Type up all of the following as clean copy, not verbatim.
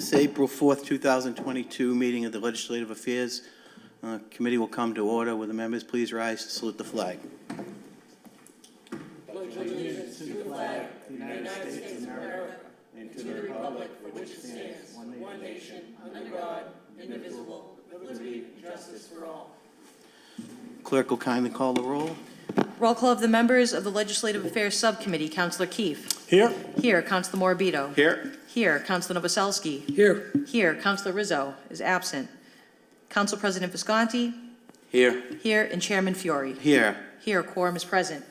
This April 4th, 2022 meeting of the Legislative Affairs Committee will come to order. Will the members please rise to salute the flag? Pledge allegiance to the flag of the United States of America and to the republic for which it stands, one nation, under God, indivisible, with liberty and justice for all. Clerk will kindly call the roll. Roll call of the members of the Legislative Affairs Subcommittee. Councilor Keefe. Here. Here. Councilor Morabito. Here. Here. Councilor Novoselsky. Here. Here. Councilor Rizzo is absent. Council President Visconti. Here. Here. And Chairman Fiore. Here. Here. Quorum is present.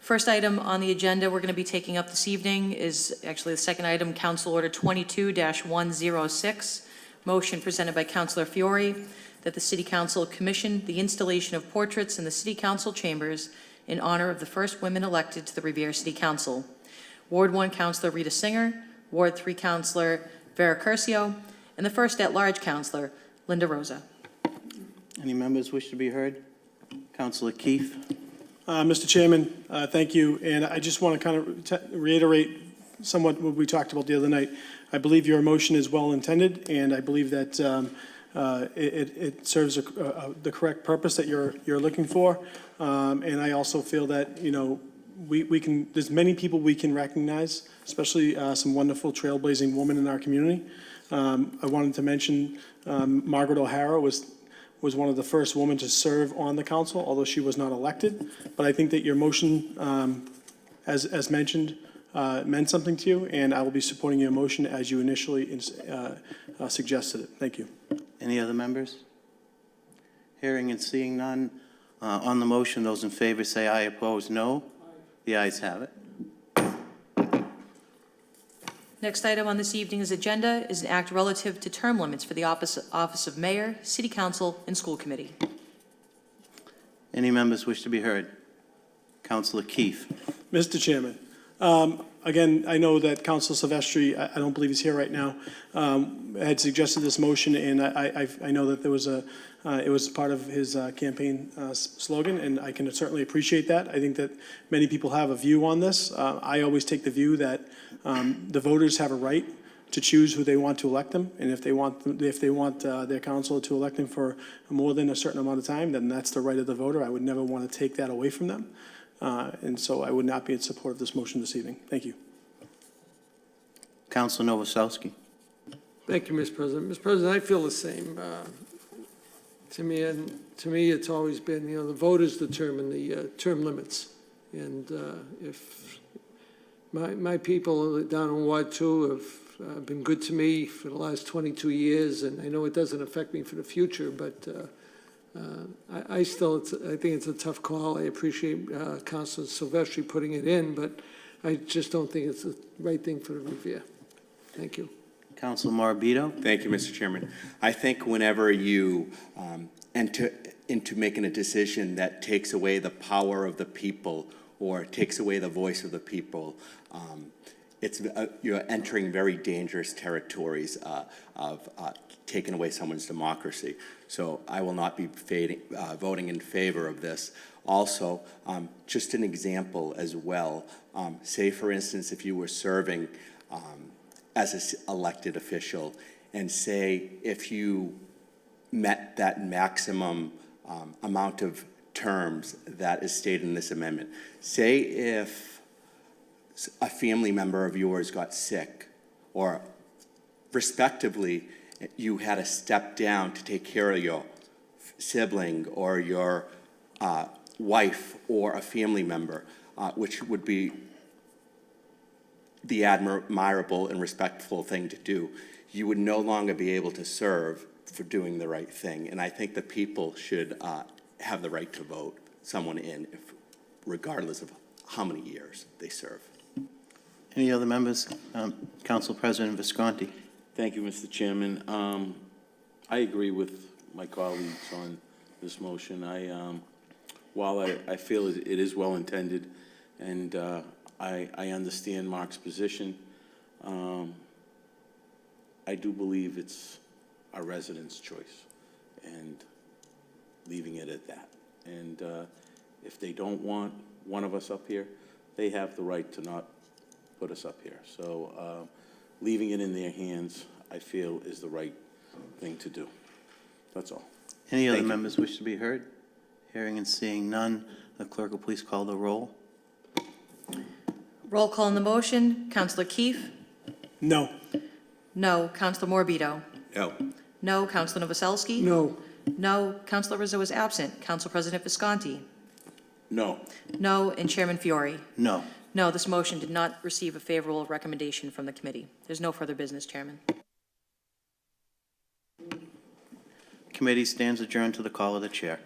First item on the agenda we're going to be taking up this evening is actually the second item, Council Order 22-106, motion presented by Councilor Fiore that the City Council commission the installation of portraits in the City Council chambers in honor of the first women elected to the Revere City Council. Ward 1 Councilor Rita Singer, Ward 3 Councilor Vera Curcio, and the first at-large Councilor Linda Rosa. Any members wish to be heard? Councilor Keefe. Mr. Chairman, thank you. And I just want to kind of reiterate somewhat what we talked about the other night. I believe your motion is well intended, and I believe that it serves the correct purpose that you're looking for. And I also feel that, you know, we can, there's many people we can recognize, especially some wonderful trailblazing women in our community. I wanted to mention Margaret O'Hara was one of the first women to serve on the council, although she was not elected. But I think that your motion, as mentioned, meant something to you, and I will be supporting your motion as you initially suggested it. Thank you. Any other members? Hearing and seeing none. On the motion, those in favor say aye. Opposed, no. The ayes have it. Next item on this evening's agenda is an act relative to term limits for the office of Mayor, City Council, and School Committee. Any members wish to be heard? Councilor Keefe. Mr. Chairman, again, I know that Councilor Silvestri, I don't believe he's here right now, had suggested this motion, and I know that there was it was part of his campaign slogan, and I can certainly appreciate that. I think that many people have a view on this. I always take the view that the voters have a right to choose who they want to elect them, and if they want their council to elect them for more than a certain amount of time, then that's the right of the voter. I would never want to take that away from them. And so I would not be in support of this motion this evening. Thank you. Councilor Novoselsky. Thank you, Mr. President. Mr. President, I feel the same. To me, it's always been, the voters determine the term limits. And if my people down in Ward 2 have been good to me for the last 22 years, and I know it doesn't affect me for the future, but I think it's a tough call. I appreciate Councilor Silvestri putting it in, but I just don't think it's the right thing for the Revere. Thank you. Councilor Morabito. Thank you, Mr. Chairman. I think whenever you enter into making a decision that takes away the power of the people or takes away the voice of the people, you're entering very dangerous territories of taking away someone's democracy. So I will not be voting in favor of this. Also, just an example as well, say for instance if you were serving as an elected official, and say if you met that maximum amount of terms that is stated in this amendment. Say if a family member of yours got sick, or respectively, you had to step down to take care of your sibling or your wife or a family member, which would be the admirable and respectful thing to do, you would no longer be able to serve for doing the right thing. And I think the people should have the right to vote someone in, regardless of how many years they serve. Any other members? Council President Visconti. Thank you, Mr. Chairman. I agree with my colleagues on this motion. While I feel it is well intended, and I understand Mark's position, I do believe it's a resident's choice, and leaving it at that. And if they don't want one of us up here, they have the right to not put us up here. So leaving it in their hands, I feel, is the right thing to do. That's all. Any other Thank you. members wish to be heard? Hearing and seeing none, the clerk will please call the roll. Roll call on the motion. Counselor Keefe? No. No. Counselor Morbido? No. No. Counselor Novoselsky? No. No. Counselor Rizzo is absent. Council President Visconti? No. No. And Chairman Fiore? No. No, this motion did not receive a favorable recommendation from the committee. There's no further business, Chairman. Committee stands adjourned to the call of the chair.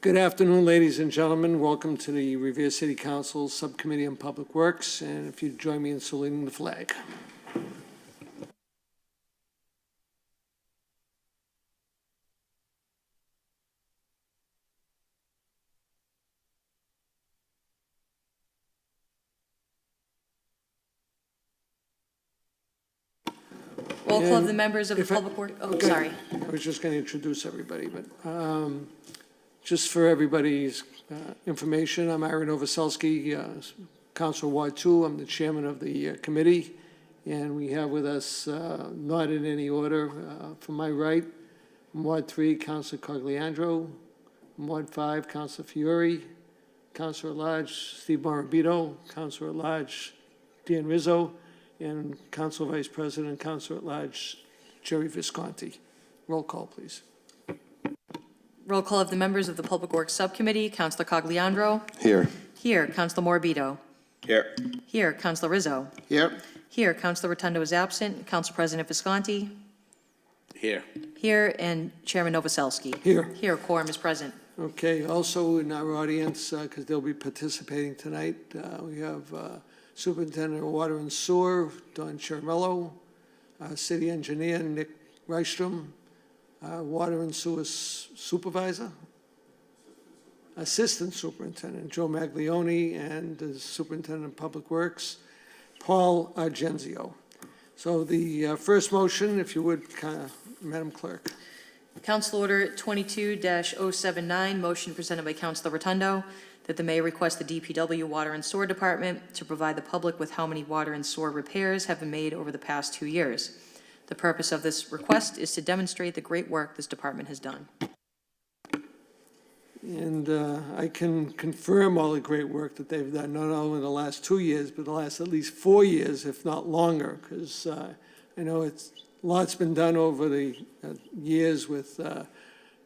Good afternoon, ladies and gentlemen. Welcome to the Revere City Council Subcommittee on Public Works, and if you'd join me in saluting the flag. Roll call of the And members of the if I- Public Works, oh, Okay. sorry. I was just going to introduce everybody, but just for everybody's information, I'm Ira Novoselsky, Council Ward 2. I'm the chairman of the committee, and we have with us, not in any order, from my right, from Ward 3, Councilor Cogliandro, from Ward 5, Councilor Fiore, Councilor at Large Steve Morabito, Councilor at Large Dan Rizzo, and Council Vice President, Councilor at Large Jerry Visconti. Roll call, please. Roll call of the members of the Public Works Subcommittee, Councilor Cogliandro. Here. Here, Councilor Morabito. Here. Here, Councilor Rizzo. Here. Here, Councilor Rotundo is absent. Council President Visconti. Here. Here, and Chairman Novoselsky. Here. Here, quorum is present. Okay, also in our audience, because they'll be participating tonight, we have Superintendent of Water and Sewer, Don Chiramello, City Engineer, Nick Reichstrom, Water and Sewer Supervisor, Assistant Superintendent Joe Maglione, and the Superintendent of Public Works, Paul Argenzio. So the first motion, if you would, Madam Clerk. Council Order 22-079, motion presented by Councilor Rotundo, that the mayor request the DPW Water and Sewer Department to provide the public with how many water and sewer repairs have been made over the past 2 years. The purpose of this request is to demonstrate the great work this department has done. And I can confirm all the great work that they've done, not only the last 2 years, but the last at least 4 years, if not longer, because I know a lot's been done over the years with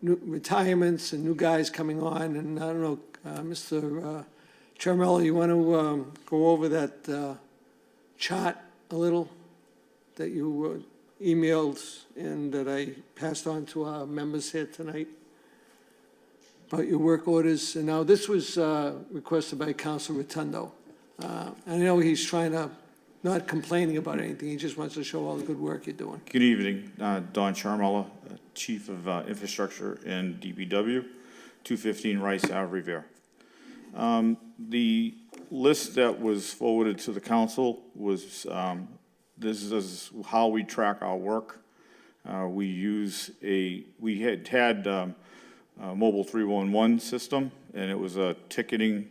new retirements and new guys coming on, and I don't know, Mr. Chiramello, you want to go over that chart a little that you emailed and that I passed on to our members here tonight about your work orders? And now this was requested by Councilor Rotundo. I know he's trying to, not complaining about anything, he just wants to show all the good work you're doing. Good evening, Don Charmella, Chief of Infrastructure and DPW, 215 Rice Ave, Revere. The list that was forwarded to the council was, this is how we track our work. We had mobile 311 system, and it was a ticketing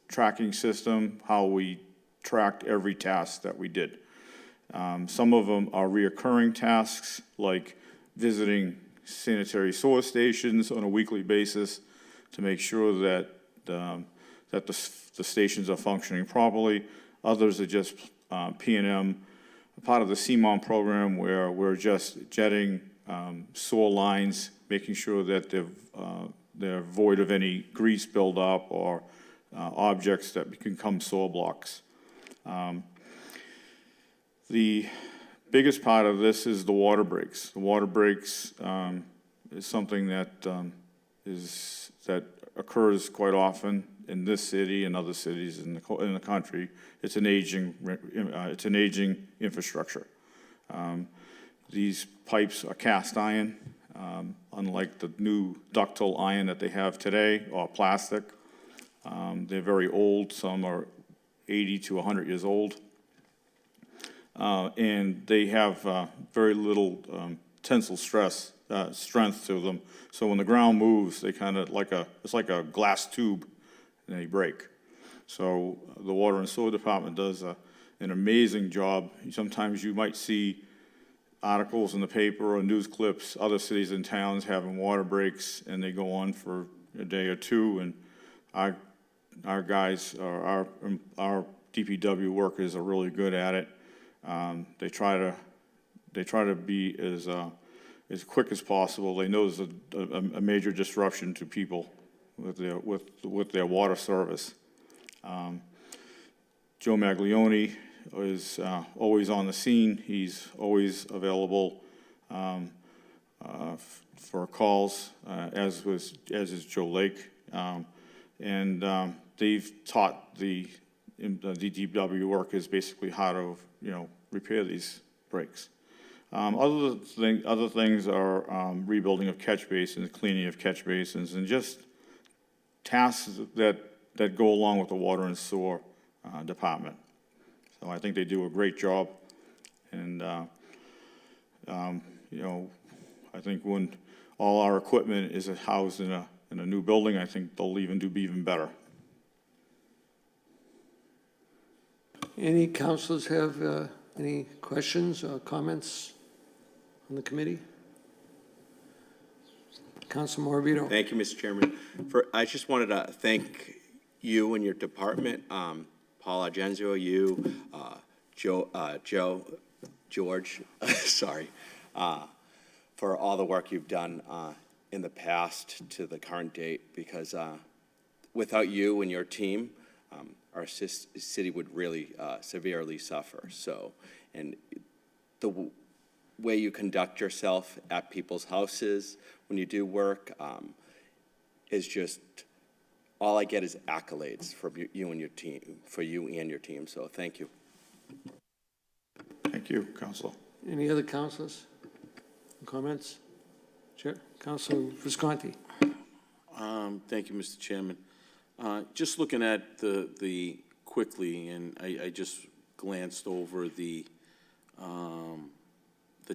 tracking system, how we tracked every task that we did. Some of them are reoccurring tasks, like visiting sanitary sewer stations on a weekly basis to make sure that the stations are functioning properly. Others are just P&M, part of the CMON program, where we're just jetting sewer lines, making sure that they're void of any grease buildup or objects that can become sewer blocks. The biggest part of this is the water breaks. The water breaks is something that occurs quite often in this city and other cities in the country. It's an aging infrastructure. These pipes are cast iron, unlike the new ductile iron that they have today, or plastic. They're very old. Some are 80 to 100 years old. And they have very little tensile strength to them. So when the ground moves, they kind of it's like a glass tube, and they break. So the Water and Sewer Department does an amazing job. Sometimes you might see articles in the paper or news clips, other cities and towns having water breaks, and they go on for a day or two, and our guys, our DPW workers are really good at it. They try to be as quick as possible. They know there's a major disruption to people with their water service. Joe Maglione is always on the scene. He's always available for calls, as is Joe Lake. They've taught the DPW workers basically how to, repair these breaks. Other things are rebuilding of catch basins, cleaning of catch basins, and just tasks that go along with the water and sewer department. So I think they do a great job. And, I think when all our equipment is housed in a new building, I think they'll be even better. Any councilors have any questions or comments on the committee? Councilor Morabito. Thank you, Mr. Chairman. I just wanted to thank you and your department, Paul Argenzio, you, George, sorry, for all the work you've done in the past to the current date, because without you and your team, our city would really severely suffer. So, and the way you conduct yourself at people's houses when you do work is just, all I get is accolades from you and your team, for you and your team. So thank you. Thank you, Council. Any other councilors? Comments? Chair, Councilor Visconti. Thank you, Mr. Chairman. Just looking at the quickly, and I just glanced over the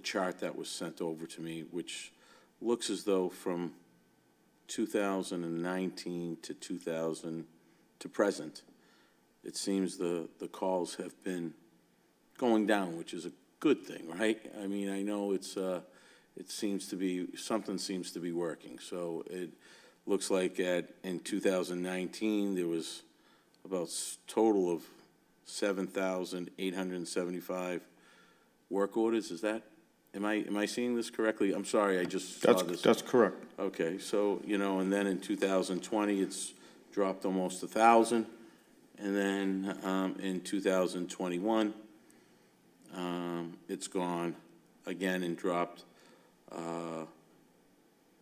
chart that was sent over to me, which looks as though from 2019 to present, it seems the calls have been going down, which is a good thing, right? I mean, I know it seems to be, something seems to be working. So it looks like in 2019, there was about total of 7,875 work orders. Is that, am I seeing this correctly? I'm sorry, I just saw this. That's correct. Okay, so, and then in 2020, it's dropped almost 1,000. And then in 2021, it's gone again and dropped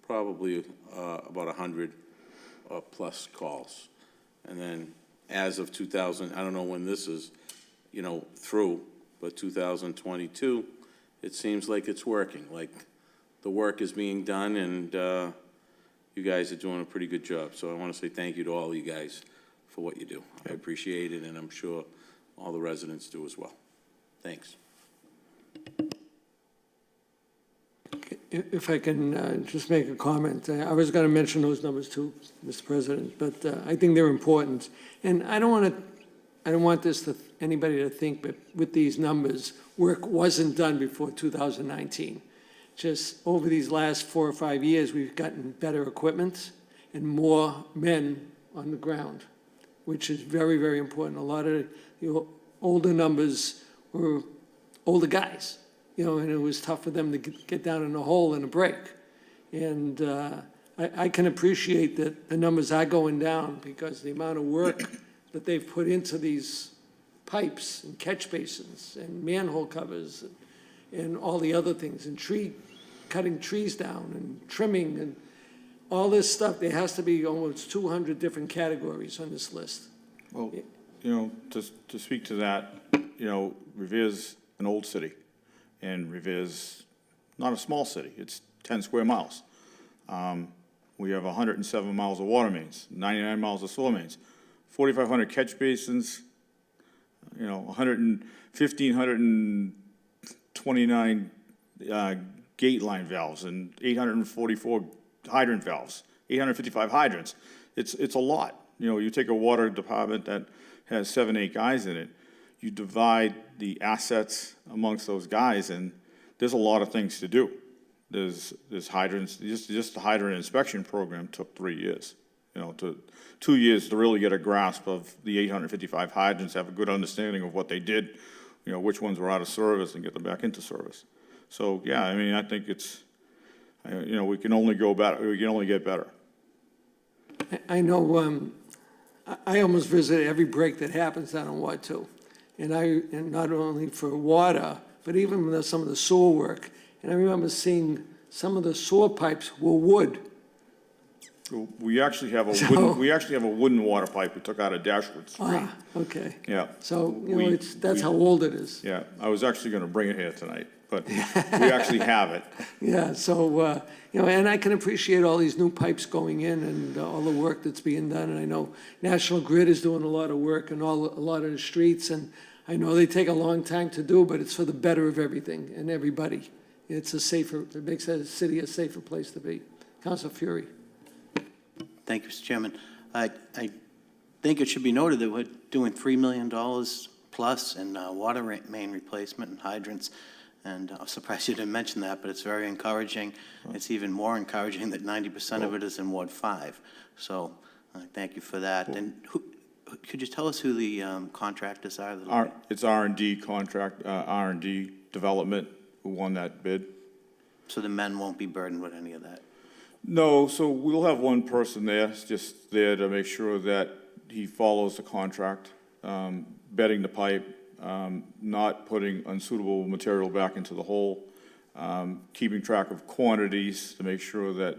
probably about 100 plus calls. And then as of 2000, I don't know when this is, through, but 2022, it seems like it's working. Like the work is being done, and you guys are doing a pretty good job. So I want to say thank you to all you guys for what you do. I appreciate it, and I'm sure all the residents do as well. Thanks. If I can just make a comment, I was going to mention those numbers too, Mr. President, but I think they're important. And I don't want anybody to think that with these numbers, work wasn't done before 2019. Just over these last 4 or 5 years, we've gotten better equipment and more men on the ground, which is very, very important. A lot of the older numbers were older guys. And it was tough for them to get down in a hole in a break. And I can appreciate that the numbers are going down because the amount of work that they've put into these pipes and catch basins and manhole covers and all the other things, and cutting trees down and trimming and all this stuff. There has to be almost 200 different categories on this list. Well, to speak to that, Revere's an old city. And Revere's not a small city. It's 10 square miles. We have 107 miles of water mains, 99 miles of sewer mains, 4,500 catch basins, 1,529 gate line valves, and 844 hydrant valves, 855 hydrants. It's a lot. You take a water department that has 7, 8 guys in it, you divide the assets amongst those guys, and there's a lot of things to do. There's hydrants, just the hydrant inspection program took 3 years, 2 years to really get a grasp of the 855 hydrants, have a good understanding of what they did, which ones were out of service, and get them back into service. So, yeah, I mean, I think it's, we can only go better, we can only get better. I know I almost visit every break that happens down in Ward 2. And not only for water, but even with some of the sewer work. And I remember seeing some of the sewer pipes were wood. We actually have a wooden water pipe we took out of Dashwood Street. Ah, okay. Yeah. So, you know, We- that's how old it is. Yeah, I was actually gonna bring it here tonight, but we actually have it. Yeah, so, you know, and I can appreciate all these new pipes going in and all the work that's being done. And I know National Grid is doing a lot of work and a lot of the streets. And I know they take a long time to do, but it's for the better of everything and everybody. It makes the city a safer place to be. Councilor Fury. Thank you, Mr. Chairman. I think it should be noted that we're doing $3 million plus in water main replacement and hydrants. And I'm surprised you didn't mention that, but it's very encouraging. It's even more encouraging that 90% of it is in Ward 5. So thank you for that. And could you tell us who the contractors are? It's R&D contract, R&D development who won that bid. So the men won't be burdened with any of that? No, so we'll have one person there, just there to make sure that he follows the contract, bedding the pipe, not putting unsuitable material back into the hole, keeping track of quantities to make sure that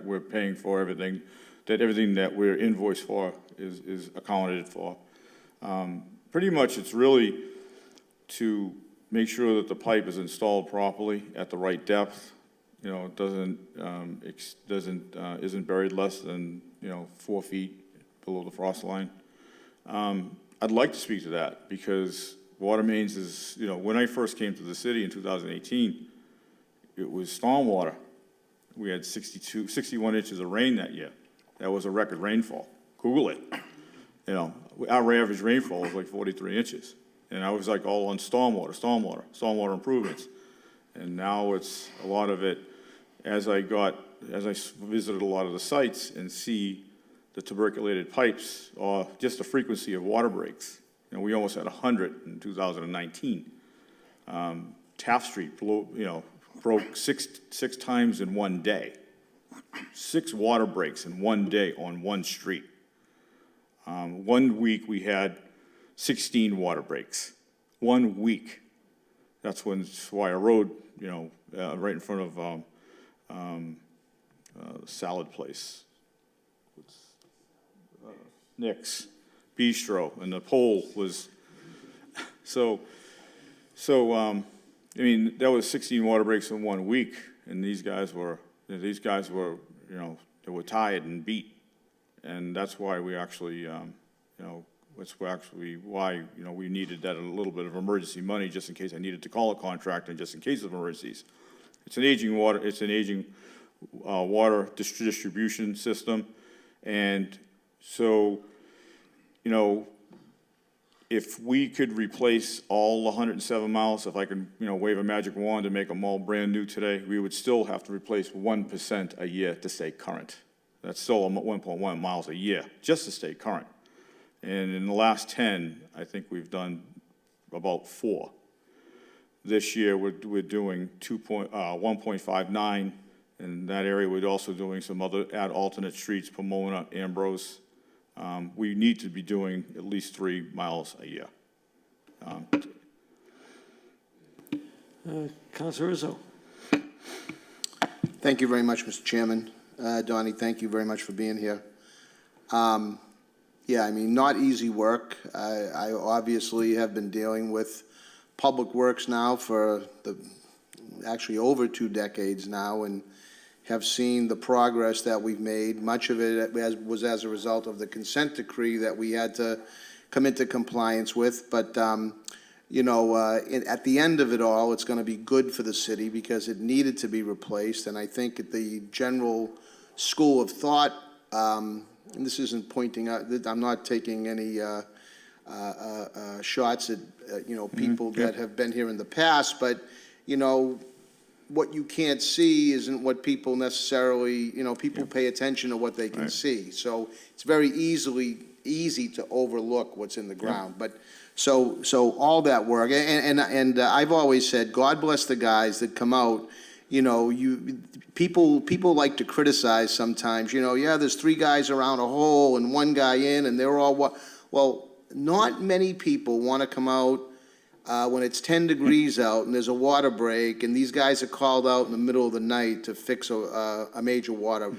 we're paying for everything, that everything that we're invoiced for is accounted for. Pretty much it's really to make sure that the pipe is installed properly at the right depth. You know, it isn't buried less than, 4 feet below the frost line. I'd like to speak to that because water mains is, when I first came to the city in 2018, it was stormwater. We had 61 inches of rain that year. That was a record rainfall. Google it. Our average rainfall was like 43 inches. And I was like all on stormwater improvements. And now it's a lot of it, as I visited a lot of the sites and see the tuberculated pipes or just the frequency of water breaks. We almost had 100 in 2019. Taft Street broke six times in one day. 6 water breaks in one day on one street. 1 week we had 16 water breaks. 1 week. That's when Swire Road, right in front of the salad place. Nick's Bistro, and the pole was, that was 16 water breaks in 1 week, and these guys were, they were tired and beat, and that's why we actually, why we needed that a little bit of emergency money just in case I needed to call a contractor and just in case of emergencies. It's an aging water distribution system, and so, if we could replace all 107 miles, if I could, wave a magic wand and make them all brand new today, we would still have to replace 1% a year to stay current. That's still 1.1 miles a year, just to stay current. And in the last 10, I think we've done about 4. This year, we're doing 1.59. In that area, we're also doing some other alternate streets, Pomona, Ambrose. We need to be doing at least 3 miles a year. Councilor Rizzo. Thank you very much, Mr. Chairman. Donnie, thank you very much for being here. Not easy work. I obviously have been dealing with Public Works now for actually over 2 decades now, and have seen the progress that we've made. Much of it was as a result of the consent decree that we had to come into compliance with. But, at the end of it all, it's going to be good for the city because it needed to be replaced. And I think the general school of thought, and this isn't pointing out, I'm not taking any shots at, people that have been here in the past, but, what you can't see isn't what people necessarily, people pay attention to what they can see. So it's very easy to overlook what's in the ground. But so all that work, and I've always said, God bless the guys that come out. People like to criticize sometimes. There's 3 guys around a hole and 1 guy in, and they're all well. Not many people want to come out when it's 10 degrees out and there's a water break, and these guys are called out in the middle of the night to fix a major water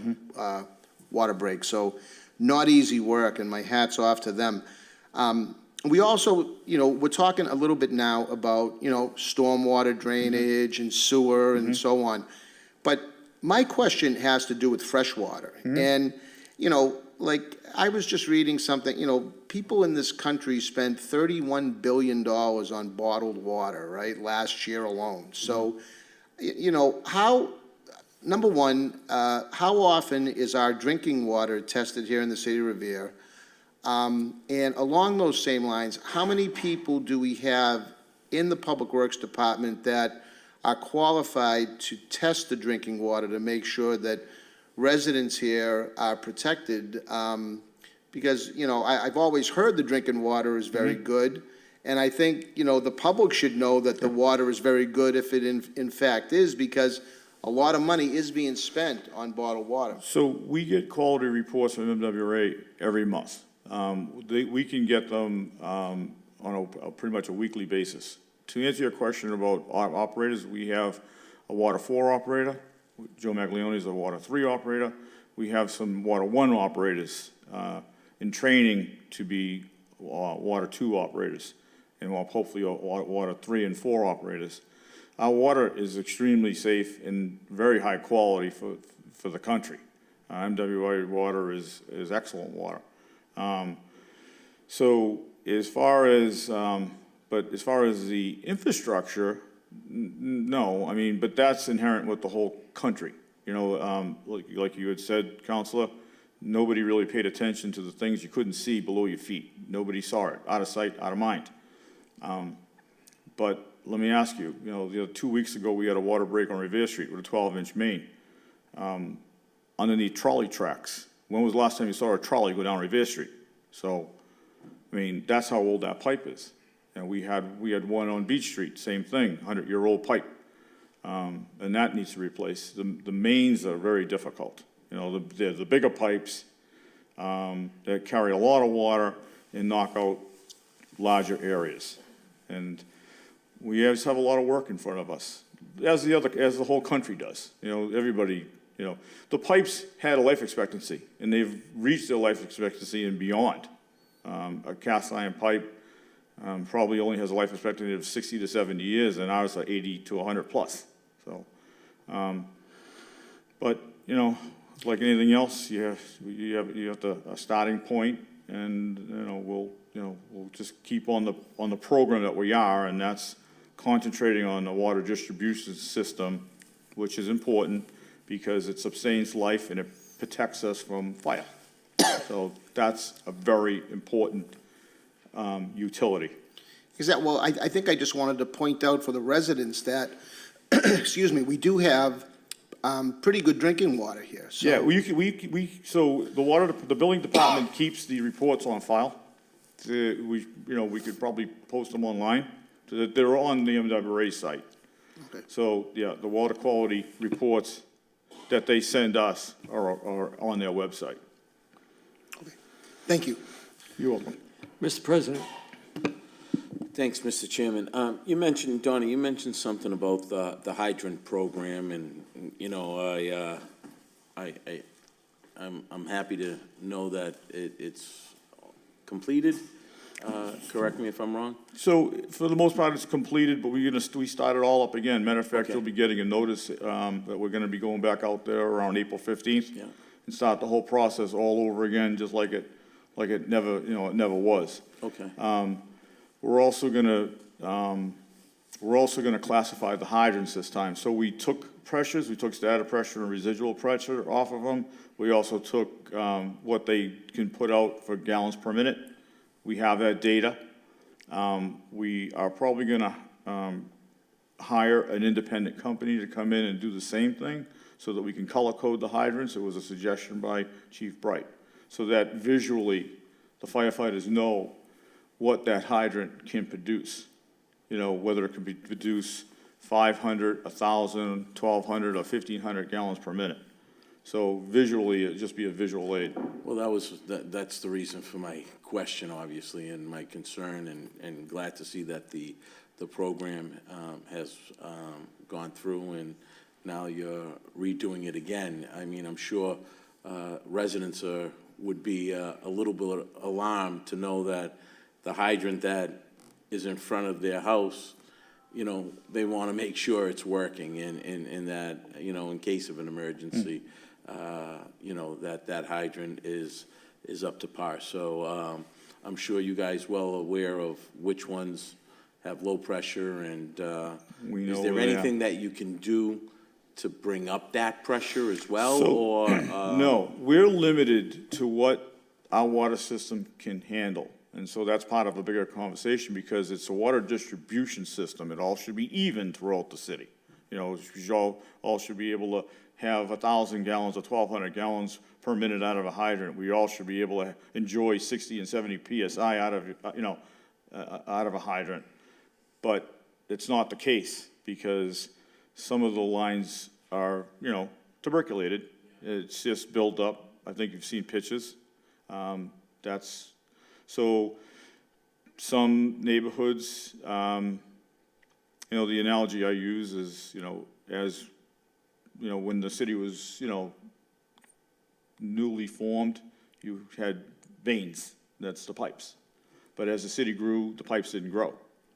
water breaks. So not easy work, and my hat's off to them. We also, we're talking a little bit now about, stormwater drainage and sewer and so on. But my question has to do with fresh water. And, like, I was just reading something, people in this country spent $31 billion on bottled water, right, last year alone. So, number one, how often is our drinking water tested here in the city of Revere? And along those same lines, how many people do we have in the Public Works Department that are qualified to test the drinking water to make sure that residents here are protected? Because, I've always heard the drinking water is very good, and I think, the public should know that the water is very good if it in fact is, because a lot of money is being spent on bottled water. So we get quality reports from MWRA every month. We can get them on a pretty much a weekly basis. To answer your question about our operators, we have a Water 4 operator. Joe Maglione is a Water 3 operator. We have some Water 1 operators in training to be Water 2 operators, and hopefully Water 3 and 4 operators. Our water is extremely safe and very high quality for the country. MWRA water is excellent water. So as far as the infrastructure, no, I mean, but that's inherent with the whole country. Like you had said, Counselor, nobody really paid attention to the things you couldn't see below your feet. Nobody saw it, out of sight, out of mind. But let me ask you, 2 weeks ago, we had a water break on Revere Street with a 12-inch main underneath trolley tracks. When was the last time you saw a trolley go down Revere Street? So, I mean, that's how old that pipe is. And we had one on Beach Street, same thing, 100-year-old pipe. And that needs to be replaced. The mains are very difficult. The bigger pipes that carry a lot of water and knock out larger areas. And we just have a lot of work in front of us, as the whole country does. Everybody, the pipes had a life expectancy, and they've reached their life expectancy and beyond. A cast iron pipe probably only has a life expectancy of 60 to 70 years, and ours are 80 to 100 plus. So, but like anything else, you have a starting point, and we'll just keep on the program that we are, and that's concentrating on the water distribution system, which is important because it sustains life and it protects us from fire. So that's a very important utility. Well, I think I just wanted to point out for the residents that, excuse me, we do have pretty good drinking water here. So. Yeah, so the building department keeps the reports on file. We could probably post them online. They're on the MWRA site. Okay. So, yeah, the water quality reports that they send us are on their website. Okay. Thank you. You're welcome. Mr. President. Thanks, Mr. Chairman. Donnie, you mentioned something about the hydrant program, and I'm happy to know that it's completed. Correct me if I'm wrong. So for the most part, it's completed, but we started all up again. Matter of fact, Okay. you'll be getting a notice that we're going to be going back out there around April 15th Yeah. and start the whole process all over again, just like it never, it never was. Okay. We're also going to classify the hydrants this time. So we took pressures, we took static pressure and residual pressure off of them. We also took what they can put out for gallons per minute. We have that data. We are probably going to hire an independent company to come in and do the same thing so that we can color code the hydrants. It was a suggestion by Chief Bright, so that visually the firefighters know what that hydrant can produce. Whether it can produce 500, 1,000, 1,200, or 1,500 gallons per minute. So visually, it'd just be a visual aid. Well, that's the reason for my question, obviously, and my concern, and glad to see that the program has gone through, and now you're redoing it again. I mean, I'm sure residents would be a little bit alarmed to know that the hydrant that is in front of their house, you know, they want to make sure it's working and that, you know, in case of an emergency, you know, that hydrant is up to par. So I'm sure you guys well aware of which ones have low pressure, and We know is there where they are. anything that you can do to bring up that pressure as well, So- or? No, we're limited to what our water system can handle. And so that's part of a bigger conversation, because it's a water distribution system. It all should be even throughout the city. You know, we should all should be able to have 1,000 gallons or 1,200 gallons per minute out of a hydrant. We all should be able to enjoy 60 and 70 PSI out of, you know, out of a hydrant. But it's not the case, because some of the lines are, you know, tuberculated. It's just built up. I think you've seen pictures. So some neighborhoods, you know, the analogy I use is, you know, as, you know, when the city was, you know, newly formed, you had veins, that's the pipes. But as the city grew, the pipes didn't grow.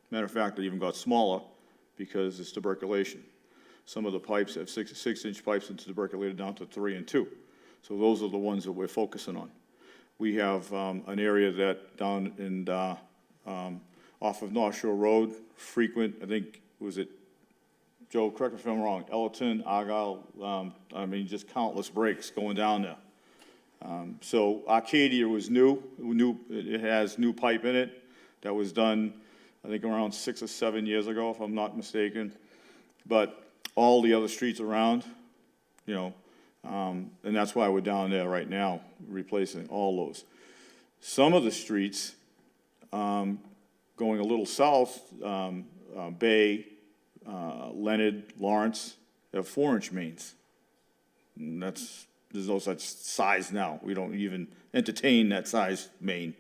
Matter of fact, they even got smaller because it's tuberculation. Some of the pipes have six-inch pipes and tuberculated down to 3 and 2. So those are the ones that we're focusing on. We have an area that down in, off of North Shore Road, frequent, I think, was it, Joe, correct me if I'm wrong, Ellerton, Argyle, I mean, just countless breaks going down there. So Arcadia was new, it has new pipe in it. That was done, I think, around 6 or 7 years ago, if I'm not mistaken. But all the other streets around, you know, and that's why we're down there right now, replacing all those. Some of the streets, going a little south, Bay, Leonard, Lawrence, have 4-inch mains. And there's no such size now. We don't even entertain that size main.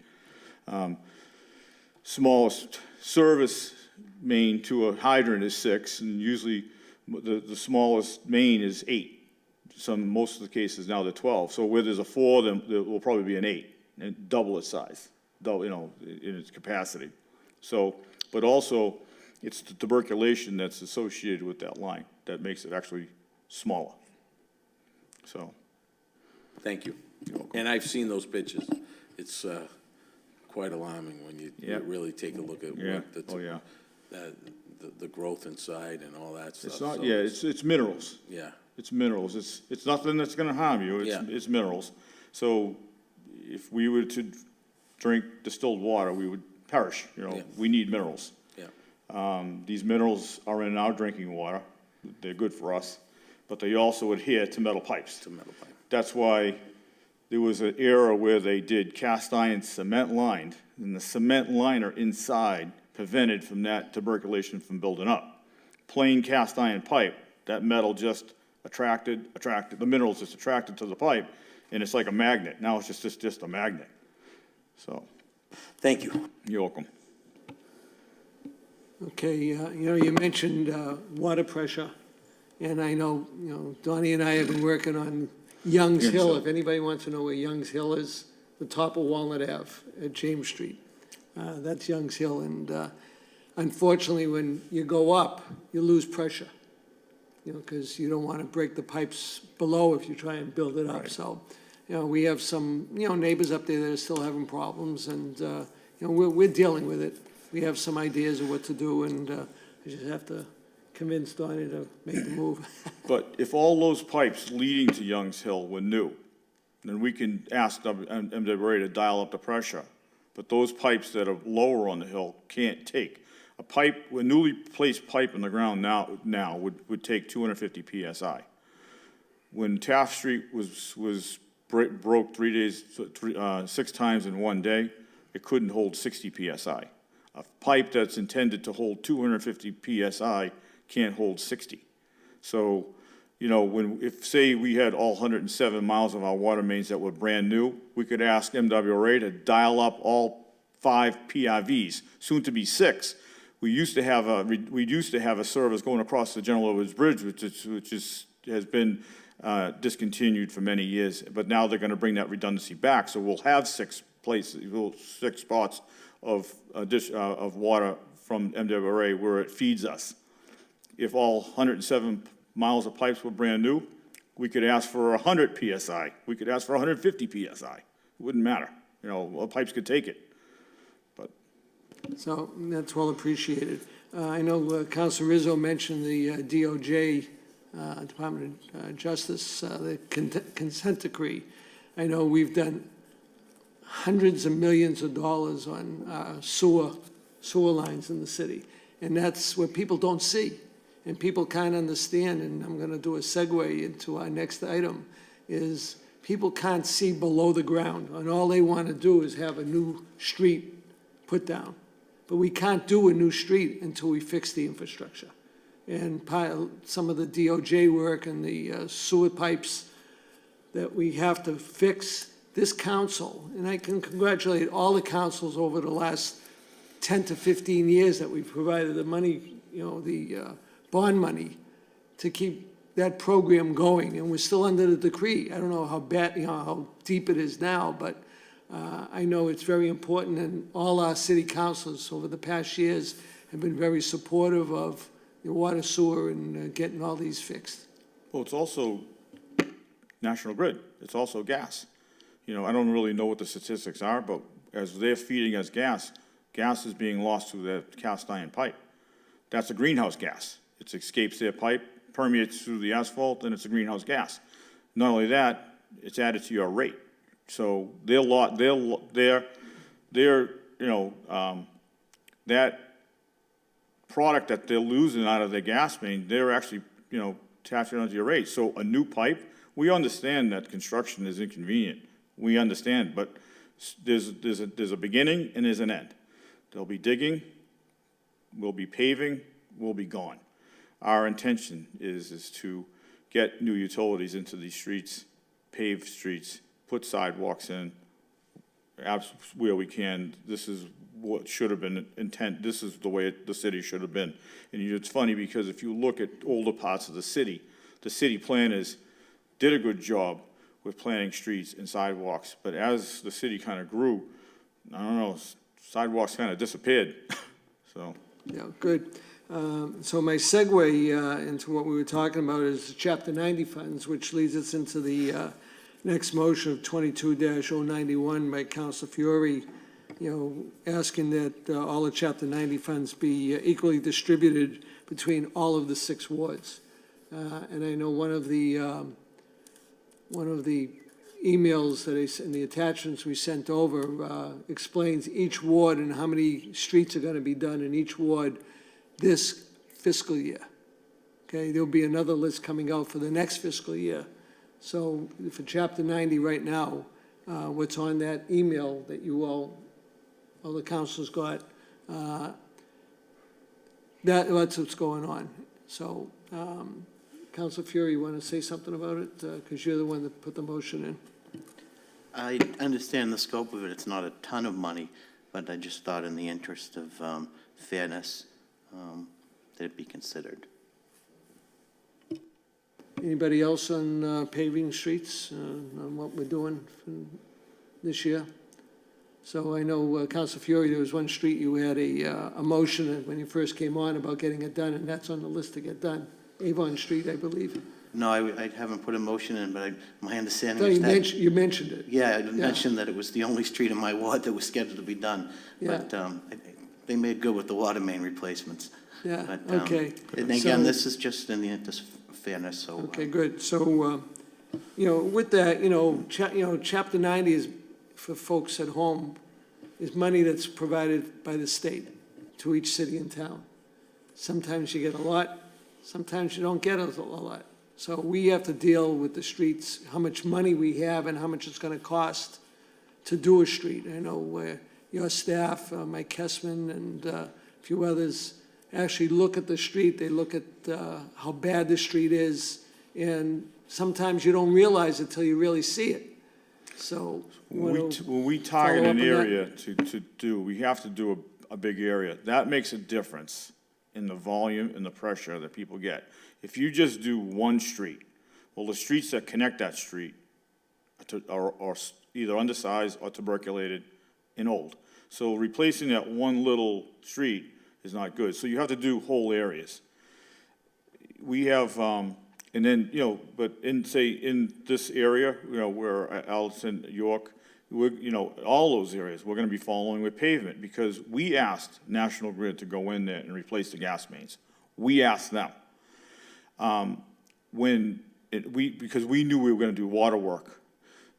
Smallest service main to a hydrant is 6, and usually the smallest main is 8. Most of the cases now they're 12. So where there's a 4, then there will probably be an 8, and double its size, double, you know, in its capacity. So, but also, it's the tuberculation that's associated with that line that makes it actually smaller. So. Thank you. And I've seen those pictures. It's quite alarming when you really take a look at Yeah. what the growth inside and all that stuff. It's not, So yeah, it's minerals. Yeah, It's minerals. It's nothing that's gonna harm you. It's minerals. So if we were to drink distilled water, we would perish, you know. Yeah. We need minerals. yeah, These minerals are in our drinking water. They're good for us, but they also adhere to metal pipes. it's a metal pipe. That's why there was an era where they did cast iron cement lined, and the cement liner inside prevented from that tuberculation from building up. Plain cast iron pipe, that metal just attracted, the minerals just attracted to the pipe, and it's like a magnet. Now it's just a magnet. So, Thank you. you're welcome. Okay, you know, you mentioned water pressure, and I know, you know, Donnie and I have been working on Youngs Hill. If anybody wants to know where Youngs Hill is, the top of Walnut Ave at James Street. That's Youngs Hill, and unfortunately, when you go up, you lose pressure, you know, because you don't want to break the pipes below if you try and build it up. So, you know, we have some, you know, neighbors up there that are still having problems, and, you know, we're dealing with it. We have some ideas of what to do, and I just have to convince Donnie to make the move. But if all those pipes leading to Youngs Hill were new, then we can ask MWA to dial up the pressure. But those pipes that are lower on the hill can't take. A newly placed pipe in the ground now would take 250 PSI. When Taft Street was broke 6 times in one day, it couldn't hold 60 PSI. A pipe that's intended to hold 250 PSI can't hold 60. So, you know, if, say, we had all 107 miles of our water mains that were brand new, we could ask MWRA to dial up all 5 PIVs, soon to be 6. We used to have a service going across the General Edwards Bridge, which has been discontinued for many years, but now they're gonna bring that redundancy back, so we'll have 6 spots of water from MWRA where it feeds us. If all 107 miles of pipes were brand new, we could ask for 100 PSI, we could ask for 150 PSI, it wouldn't matter, you know, well, pipes could take it. So that's well appreciated. I know Council Rizzo mentioned the DOJ, Department of Justice, the consent decree. I know we've done hundreds of millions of dollars on sewer lines in the city, and that's what people don't see, and people can't understand, and I'm going to do a segue into our next item, is people can't see below the ground, and all they want to do is have a new street put down. But we can't do a new street until we fix the infrastructure. And some of the DOJ work and the sewer pipes that we have to fix, this council, and I can congratulate all the councils over the last 10 to 15 years that we've provided the money, you know, the bond money to keep that program going, and we're still under the decree. I don't know how bad, you know, how deep it is now, but I know it's very important, and all our city councilors over the past years have been very supportive of the water, sewer, and getting all these fixed. Well, it's also National Grid, it's also gas. You know, I don't really know what the statistics are, but as they're feeding us gas, gas is being lost through their cast iron pipe. That's a greenhouse gas. It escapes their pipe, permeates through the asphalt, and it's a greenhouse gas. Not only that, it's added to your rate. So that product that they're losing out of their gas main, they're actually, you know, tapping onto your rate. So a new pipe, we understand that construction is inconvenient. We understand, but there's a beginning and there's an end. There'll be digging, we'll be paving, we'll be gone. Our intention is to get new utilities into these streets, paved streets, put sidewalks in, where we can. This is what should have been intent. This is the way the city should have been. And it's funny because if you look at older parts of the city planners did a good job with planning streets and sidewalks. But as the city kind of grew, I don't know, sidewalks kind of disappeared. So. Yeah, good. So my segue into what we were talking about is Chapter 90 funds, which leads us into the next motion of 22-091 by Councilor Fiore, you know, asking that all the Chapter 90 funds be equally distributed between all of the 6 wards. And I know one of the emails that in the attachments we sent over explains each ward and how many streets are going to be done in each ward this fiscal year. Okay, there'll be another list coming out for the next fiscal year. So for Chapter 90 right now, what's on that email that you all the councils got, that's what's going on. So, Councilor Fiore, you want to say something about it? Because you're the one that put the motion in. I understand the scope of it. It's not a ton of money, but I just thought in the interest of fairness that it be considered. Anybody else on paving streets, on what we're doing this year? So I know, Councilor Fiore, there was one street you had a motion when you first came on about getting it done, and that's on the list to get done. Avon Street, I believe. No, I haven't put a motion in, but my understanding No, is that... you mentioned it. Yeah, I mentioned that it was the only street in my ward that was scheduled to be done. Yeah. But they made good with the water main replacements. Yeah, But, okay. And again, So- this is just in the interest of fairness, so... Okay, good. So, you know, with that, Chapter 90 is, for folks at home, is money that's provided by the state to each city and town. Sometimes you get a lot, sometimes you don't get a lot. So we have to deal with the streets, how much money we have and how much it's going to cost to do a street. I know your staff, Mike Kessman and a few others, actually look at the street. They look at how bad the street is, and sometimes you don't realize it till you really see it. So When we target an area to do, we have to do a big area. That makes a difference in the volume and the pressure that people get. If you just do one street, Well, the streets that connect that street are either undersized or tuberculated and old. So replacing that one little street is not good. So you have to do whole areas. We have, and then, but in this area, where Allison, York, all those areas, we're gonna be following with pavement, because we asked National Grid to go in there and replace the gas mains. We asked them. Because we knew we were gonna do water work.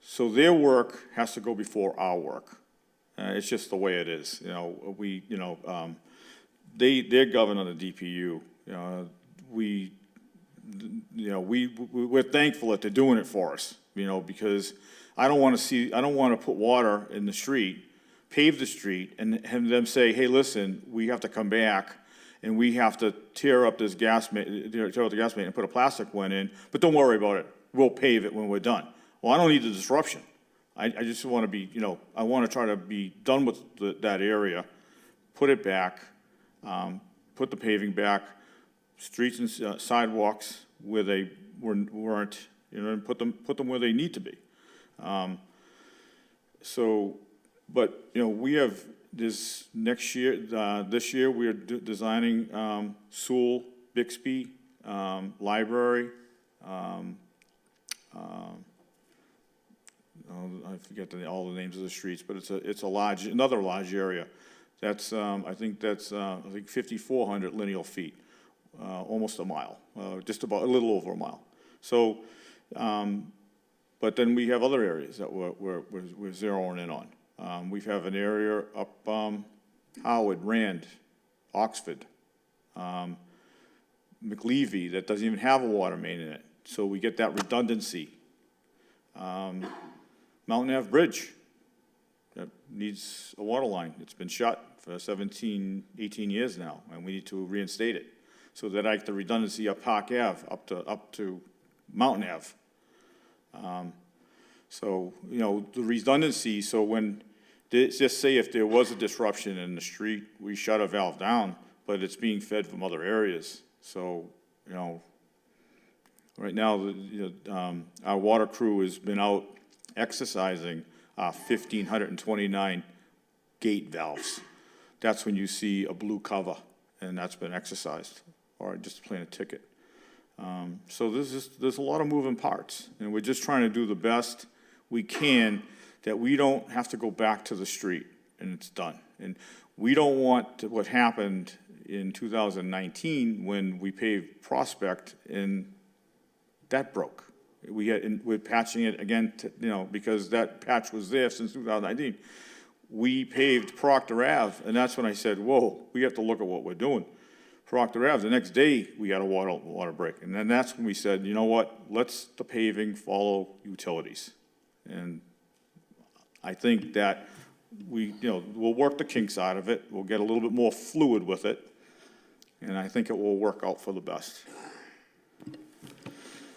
So their work has to go before our work. It's just the way it is, they're governed under DPU, we're thankful that they're doing it for us, because I don't want to put water in the street, pave the street, and have them say, hey, listen, we have to come back and we have to tear up this gas main, tear out the gas main and put a plastic one in, but don't worry about it, we'll pave it when we're done. Well, I don't need the disruption. I just want to be, I want to try to be done with that area, put it back, put the paving back, streets and sidewalks where they weren't, and put them where they need to be. But, we have this next year, this year, we are designing Sewell, Bixby, Library, I forget all the names of the streets, but it's another large area. That's, I think 5,400 lineal feet, almost a mile, just about a little over a mile. So, but then we have other areas that we're zeroing in on. We have an area up Howard, Rand, Oxford, McLeavey that doesn't even have a water main in it. So we get that redundancy. Mountain Ave Bridge that needs a water line. It's been shut for 17, 18 years now, and we need to reinstate it. So that I get the redundancy up Park Ave, up to Mountain Ave. So, the redundancy, so when, just say if there was a disruption in the street, we shut a valve down, but it's being fed from other areas. So, right now, our water crew has been out exercising 1,529 gate valves. That's when you see a blue cover, and that's been exercised, or just plain a ticket. So there's a lot of moving parts, and we're just trying to do the best we can that we don't have to go back to the street and it's done. And we don't want what happened in 2019 when we paved Prospect and that broke. We're patching it again, because that patch was there since 2019. We paved Proctor Ave, and that's when I said, whoa, we have to look at what we're doing. Proctor Ave, the next day, we had a water break. And then that's when we said, you know what, let's the paving follow utilities. And I think that we'll work the kinks out of it. We'll get a little bit more fluid with it. And I think it will work out for the best.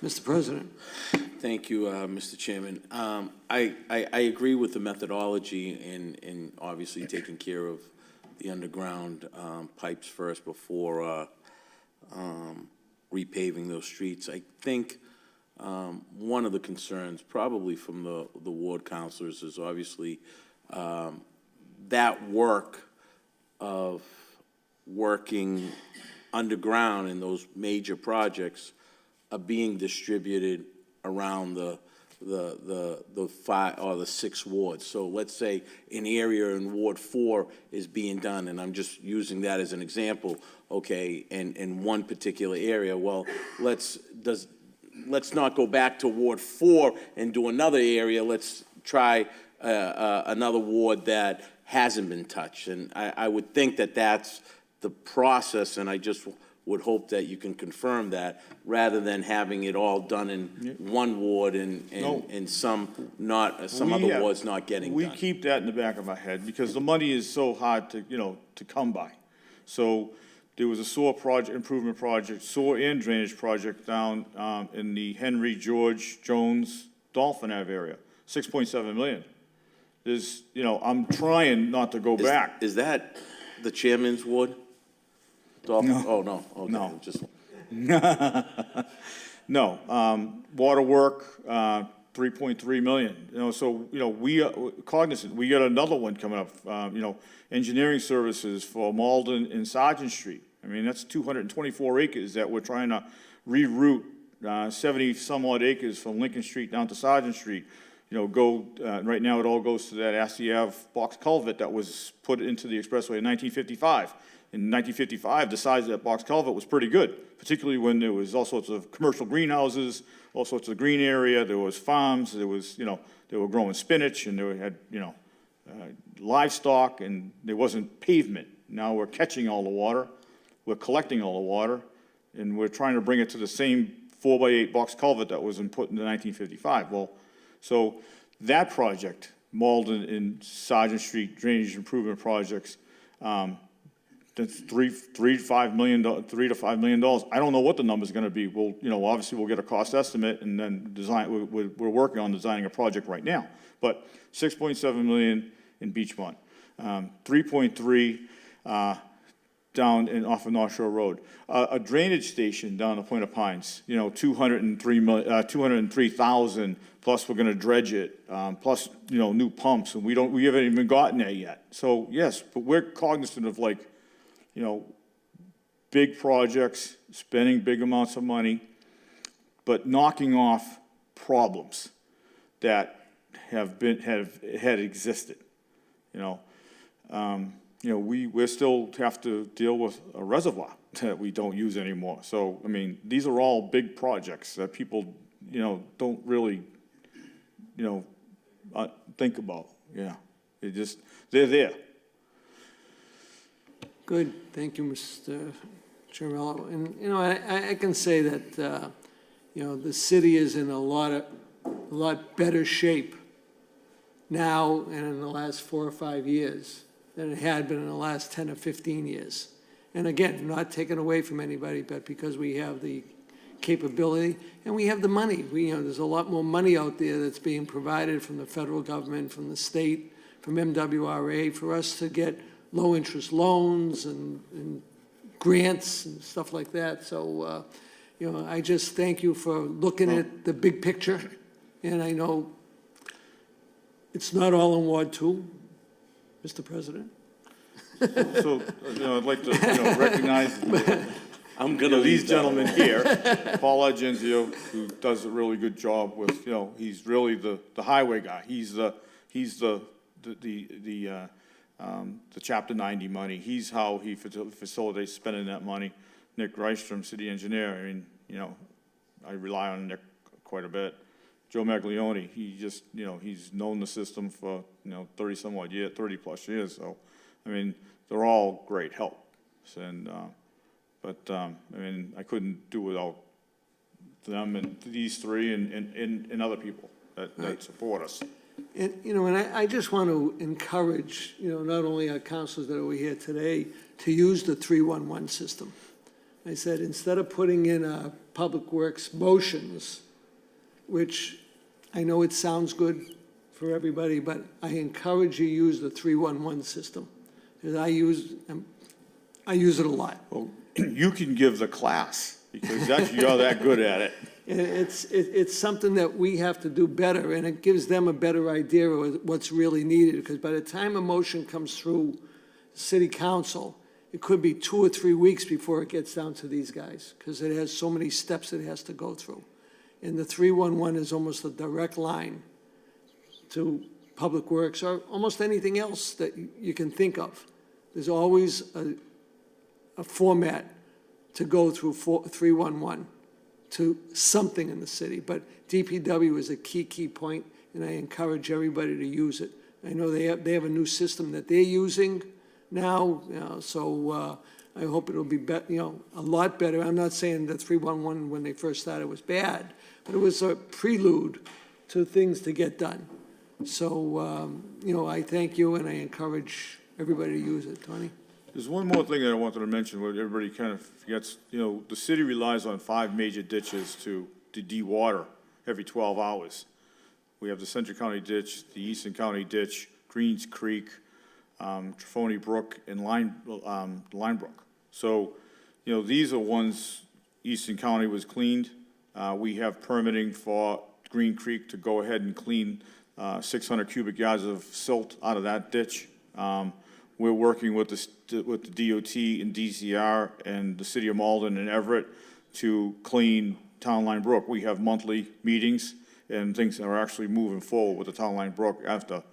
Mr. President. Thank you, Mr. Chairman. I agree with the methodology in obviously taking care of the underground pipes first before repaving those streets. I think one of the concerns, probably from the ward councilors, is obviously that work of working underground in those major projects are being distributed around the 5 or the 6 wards. So let's say an area in Ward 4 is being done, and I'm just using that as an example, okay, in one particular area. Well, let's not go back to Ward 4 and do another area. Let's try another ward that hasn't been touched. And I would think that that's the process, and I just would hope that you can confirm that, rather than having it all done in one ward and some other wards not getting done. We keep that in the back of our head, because the money is so hard to come by. So there was a sewer improvement project, sewer and drainage project down in the Henry George Jones Dolphin Ave area, 6.7 million. There's, I'm trying not to go back. Is that the chairman's ward? No. Oh, no. Okay. No. Just No, water work, 3.3 million, so, we are cognizant, we got another one coming up, engineering services for Malden and Sergeant Street. I mean, that's 224 acres that we're trying to reroute, 70 some odd acres from Lincoln Street down to Sergeant Street. Right now it all goes to that Ashley Ave box culvert that was put into the expressway in 1955. In 1955, the size of that box culvert was pretty good, particularly when there was all sorts of commercial greenhouses, all sorts of green area, there was farms, there was, they were growing spinach, and they had, livestock, and there wasn't pavement. Now we're catching all the water, we're collecting all the water, and we're trying to bring it to the same 4x8 box culvert that was put in 1955. Well, so that project, Malden and Sergeant Street drainage improvement projects, that's $3 to $5 million. I don't know what the number's gonna be. We'll, obviously we'll get a cost estimate and then design, we're working on designing a project right now. But 6.7 million in Beachmont, 3.3, down off of North Shore Road. A drainage station down at Point of Pines, 203,000, plus we're gonna dredge it, plus, new pumps, and we haven't even gotten there yet. So, yes, but we're cognizant of big projects, spending big amounts of money, but knocking off problems that had existed, we still have to deal with a reservoir that we don't use anymore. So, I mean, these are all big projects that people, don't really, think about. Yeah, they're there. Good, thank you, Mr. Chairman. And, I can say that, the city is in a lot better shape now and in the last 4 or 5 years than it had been in the last 10 or 15 years. And again, not taken away from anybody, but because we have the capability and we have the money. There's a lot more money out there that's being provided from the federal government, from the state, from MWRA, for us to get low-interest loans and grants and stuff like that. So, I just thank you for looking at the big picture. And I know it's not all in Ward 2, Mr. President. So, I'd like to, recognize I'm gonna these leave that alone. gentlemen here. Paul Agenzio, who does a really good job with, he's really the highway guy. He's the Chapter 90 money. He's how he facilitates spending that money. Nick Rystrom, city engineer. I mean, I rely on Nick quite a bit. Joe Maglione, he just, he's known the system for, 30 plus years. So, I mean, they're all great help. And, I mean, I couldn't do without them and these three and other people that support us. And, and I just want to encourage, not only our councilors that are here today, to use the 311 system. I said, instead of putting in Public Works motions, which I know it sounds good for everybody, but I encourage you to use the 311 system. Because I use it a lot. Well, you can give the class, because you're that good at it. It's something that we have to do better, and it gives them a better idea of what's really needed, because by the time a motion comes through city council, it could be 2 or 3 weeks before it gets down to these guys, because it has so many steps it has to go through. And the 311 is almost a direct line to Public Works, or almost anything else that you can think of. There's always a format to go through 311 to something in the city, but DPW is a key point, and I encourage everybody to use it. I know they have a new system that they're using now, so I hope it'll be a lot better. I'm not saying that 311 when they first started was bad, but it was a prelude to things to get done. So, I thank you, and I encourage everybody to use it. Tony? There's one more thing that I wanted to mention, where everybody kind of forgets, the city relies on 5 major ditches to de-water every 12 hours. We have the Central County Ditch, the Eastern County Ditch, Greens Creek, Trafoni Brook, and Line Brook. So, these are ones, Eastern County was cleaned, We have permitting for Green Creek to go ahead and clean 600 cubic yards of silt out of that ditch. We're working with the DOT and DCR and the city of Malden and Everett to clean Town Line Brook. We have monthly meetings, and things are actually moving forward with the Town Line Brook after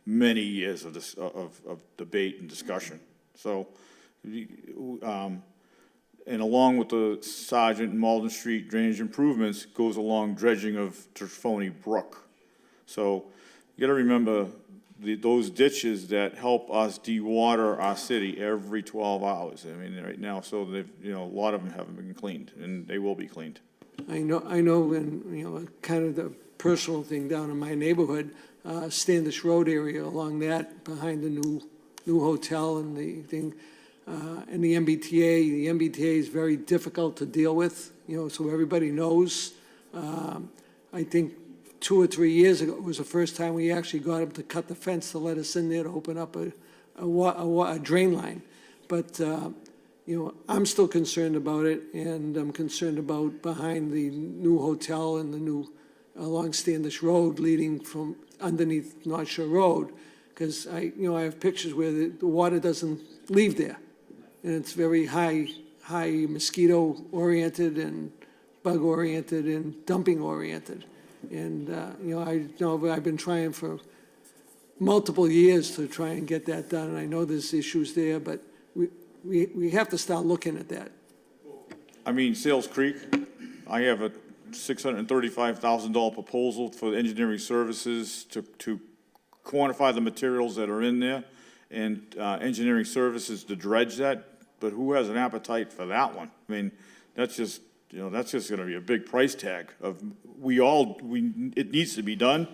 many years of this, of debate and discussion. So, and along with the Sergeant and Malden Street drainage improvements goes along dredging of Trifoni Brook. So you gotta remember those ditches that help us dewater our city every 12 hours. I mean, right now, so they've, you know, a lot of them haven't been cleaned, and they will be cleaned. I know, and, you know, kind of the personal thing down in my neighborhood, Standish Road area along that, behind the new hotel and the thing, and the MBTA. The MBTA is very difficult to deal with, you know, so everybody knows. I think 2 or 3 years ago, it was the first time we actually got them to cut the fence to let us in there to open up a drain line. But, you know, I'm still concerned about it, and I'm concerned about behind the new hotel and the new along Standish Road leading from underneath North Shore Road, because I have pictures where the water doesn't leave there, and it's very high mosquito oriented and bug oriented and dumping oriented. And, you know, I've been trying for multiple years to try and get that done, and I know there's issues there, but we have to start looking at that. I mean, Sales Creek, I have a $635,000 proposal for engineering services to quantify the materials that are in there, and engineering services to dredge that, but who has an appetite for that one? I mean, that's just, you know, that's just gonna be a big price tag of, it needs to be done.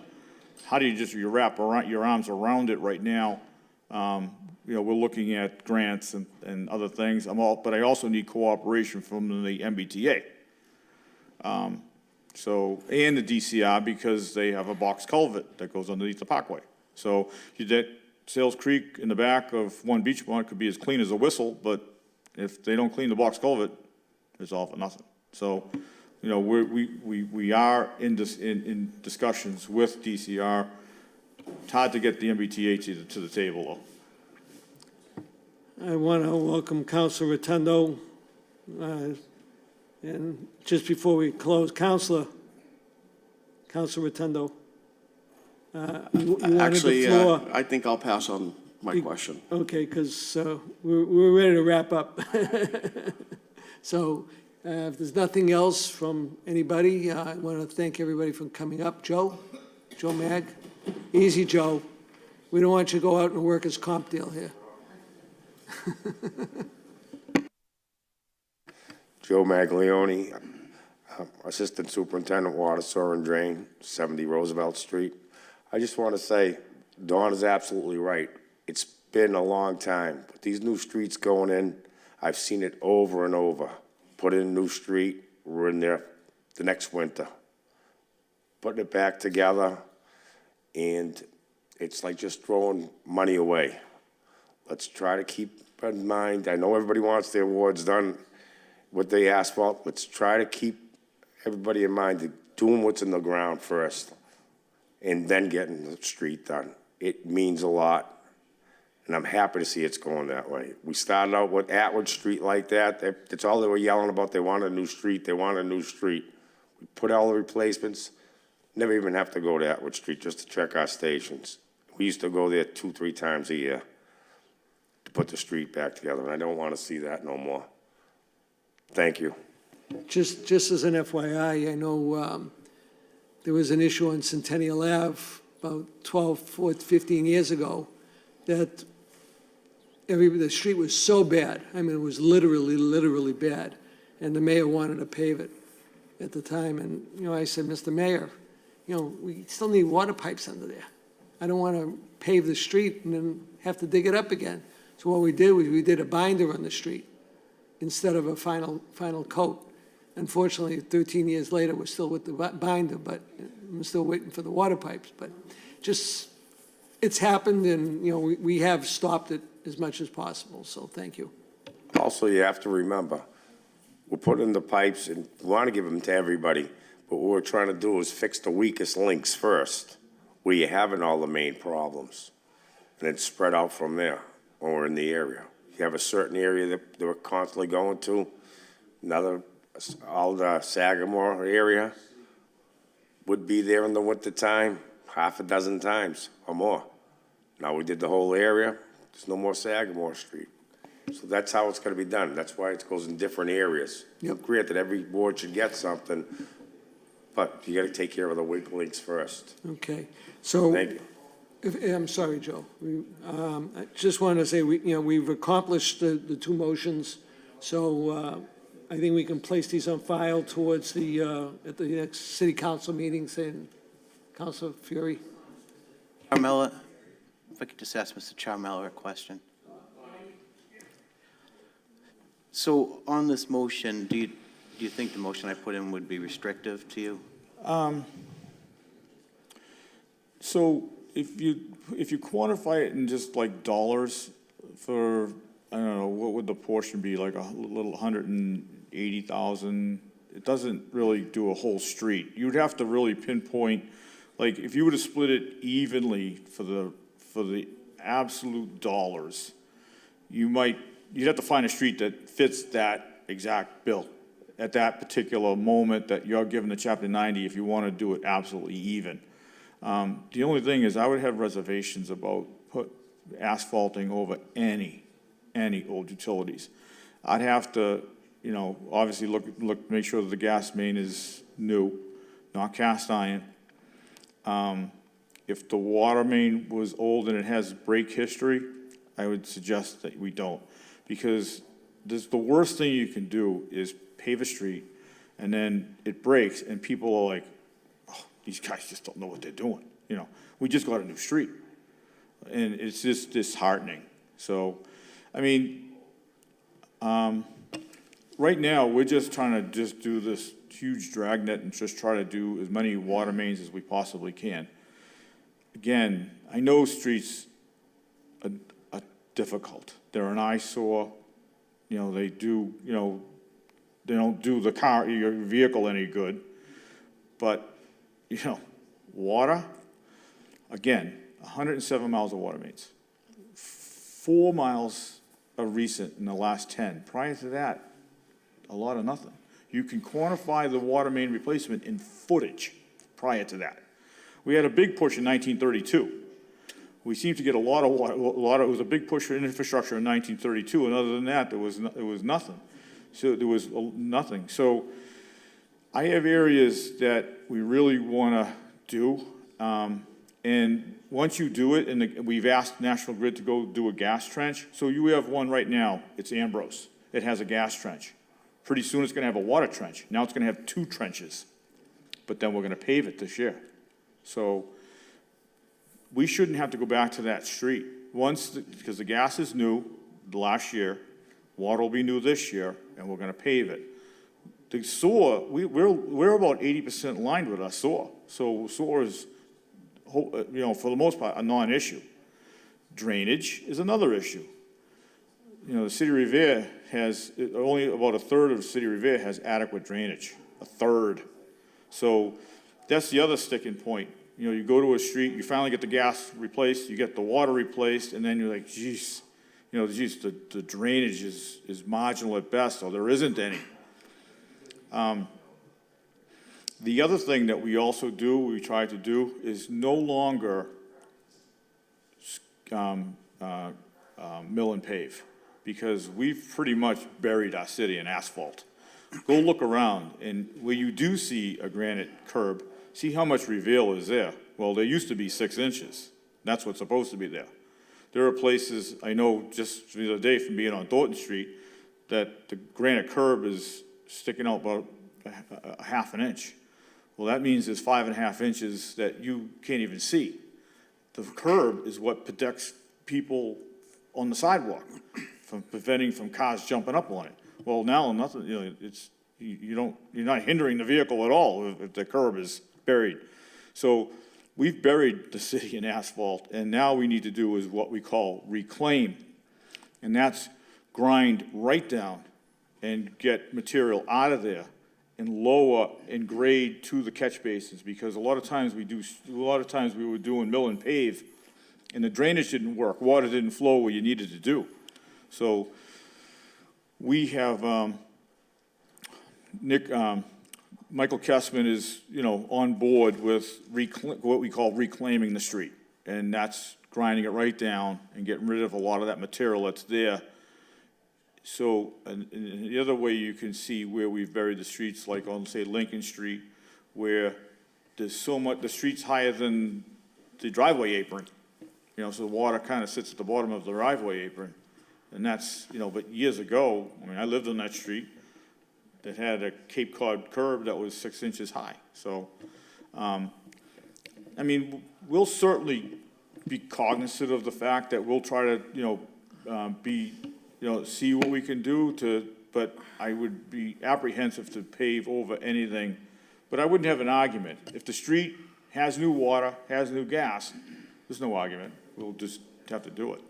How do you just, you wrap around, your arms around it right now? You know, we're looking at grants and other things. But I also need cooperation from the MBTA. So, and the DCR, because they have a box culvert that goes underneath the parkway. So that Sales Creek in the back of One Beachmont could be as clean as a whistle, but if they don't clean the box culvert, it's all for nothing. So, you know, we are in discussions with DCR. It's hard to get the MBTA to the table, though. I want to welcome Councilor Rotundo. And just before we close, Councilor Rotundo, you wanted Actually, the floor. I think I'll pass on my question. Okay, because we're ready to wrap up. So if there's nothing else from anybody, I want to thank everybody for coming up. Joe Mag, easy, Joe. We don't want you to go out and work as comp deal here. Joe Maglione, Assistant Superintendent, Water, Sewer, and Drain, 70 Roosevelt Street. I just want to say, Dawn is absolutely right. It's been a long time, but these new streets going in, I've seen it over and over. Put in a new street, we're in there the next winter. Putting it back together, and it's like just throwing money away. Let's try to keep in mind, I know everybody wants their awards done with the asphalt. Let's try to keep everybody in mind to doing what's in the ground first and then getting the street done. It means a lot, and I'm happy to see it's going that way. We started out with Atwood Street like that. That's all they were yelling about. They wanted a new street. They wanted a new street. We put all the replacements. Never even have to go to Atwood Street just to check our stations. We used to go there 2-3 times a year to put the street back together, and I don't want to see that no more. Thank you. Just as an FYI, I know there was an issue on Centennial Ave about 15 years ago that the street was so bad. I mean, it was literally bad. And the mayor wanted to pave it at the time. And, you know, I said, Mr. Mayor, you know, we still need water pipes under there. I don't want to pave the street and then have to dig it up again. So what we did was we did a binder on the street instead of a final coat. Unfortunately, 13 years later, we're still with the binder, but I'm still waiting for the water pipes. But just, it's happened, and, you know, we have stopped it as much as possible, so thank you. Also, you have to remember, we're putting in the pipes and we want to give them to everybody, but what we're trying to do is fix the weakest links first, where you're having all the main problems, and then spread out from there when we're in the area. You have a certain area that we're constantly going to, another, all the Sagamore area would be there in the wintertime, half a dozen times or more. Now we did the whole area, there's no more Sagamore Street. So that's how it's gonna be done. That's why it goes in different areas. Yep. Granted, every board should get something, but you gotta take care of the weak links first. Okay, so. Thank you. I'm sorry, Joe. I just wanted to say, we've accomplished the two motions, so I think we can place these on file towards at the next city council meetings. And Councilor Fiore? Carmella, if I could just ask Mr. Carmella a question. So on this motion, do you think the motion I put in would be restrictive to you? So if you quantify it in just like dollars for, I don't know, what would the portion be, like a little 180,000? It doesn't really do a whole street. You'd have to really pinpoint, like if you were to split it evenly for the absolute dollars, you'd have to find a street that fits that exact bill at that particular moment that you're given the Chapter 90 if you want to do it absolutely even. The only thing is I would have reservations about asphalting over any old utilities. I'd have to, obviously look, make sure that the gas main is new, not cast iron. If the water main was old and it has break history, I would suggest that we don't. Because the worst thing you can do is pave a street and then it breaks and people are like, oh, these guys just don't know what they're doing. We just got a new street. And it's just disheartening. So, I mean, right now, we're just trying to just do this huge dragnet and just try to do as many water mains as we possibly can. Again, I know streets are difficult. They're an eyesore. They do, they don't do your vehicle any good. But, water, again, 107 miles of water mains. 4 miles are recent in the last 10. Prior to that, a lot of nothing. You can quantify the water main replacement in footage prior to that. We had a big push in 1932. We seemed to get a lot of water, it was a big push for infrastructure in 1932, and other than that, there was nothing. So there was nothing. So I have areas that we really want to do, and once you do it, and we've asked National Grid to go do a gas trench, so you have one right now, it's Ambrose. It has a gas trench. Pretty soon it's going to have a water trench. Now it's going to have 2 trenches, but then we're going to pave it this year. So we shouldn't have to go back to that street. Because the gas is new last year, water will be new this year, and we're going to pave it. The sewer, we're about 80% lined with our sewer. So sewer is, for the most part, a non-issue. Drainage is another issue. The city of Revere has, only about a third of the city of Revere has adequate drainage, a third. So that's the other sticking point. You go to a street, you finally get the gas replaced, you get the water replaced, and then you're like, geez, the drainage is marginal at best, or there isn't any. The other thing that we also do, we try to do, is no longer mill and pave, because we've pretty much buried our city in asphalt. Go look around, and where you do see a granite curb, see how much reveal is there. Well, there used to be 6 inches. That's what's supposed to be there. There are places, I know just the other day from being on Thornton Street, that the granite curb is sticking out about a half an inch. Well, that means there's 5.5 inches that you can't even see. The curb is what protects people on the sidewalk from preventing from cars jumping up on it. Well, now nothing, you're not hindering the vehicle at all if the curb is buried. So we've buried the city in asphalt, and now we need to do is what we call reclaim. And that's grind right down and get material out of there and lower in grade to the catch basins, because a lot of times we were doing mill and pave, and the drainage didn't work, water didn't flow where you needed to do. So we have, Michael Kessman is, on board with what we call reclaiming the street. And that's grinding it right down and getting rid of a lot of that material that's there. So, and the other way you can see where we've buried the streets, like on, say, Lincoln Street, where there's so much, the street's higher than the driveway apron. So the water kind of sits at the bottom of the driveway apron. And that's, but years ago, I lived on that street that had a Cape Cod curb that was 6 inches high. So, we'll certainly be cognizant of the fact that we'll try to, see what we can do but I would be apprehensive to pave over anything. But I wouldn't have an argument. If the street has new water, has new gas, there's no argument. We'll just have to do it.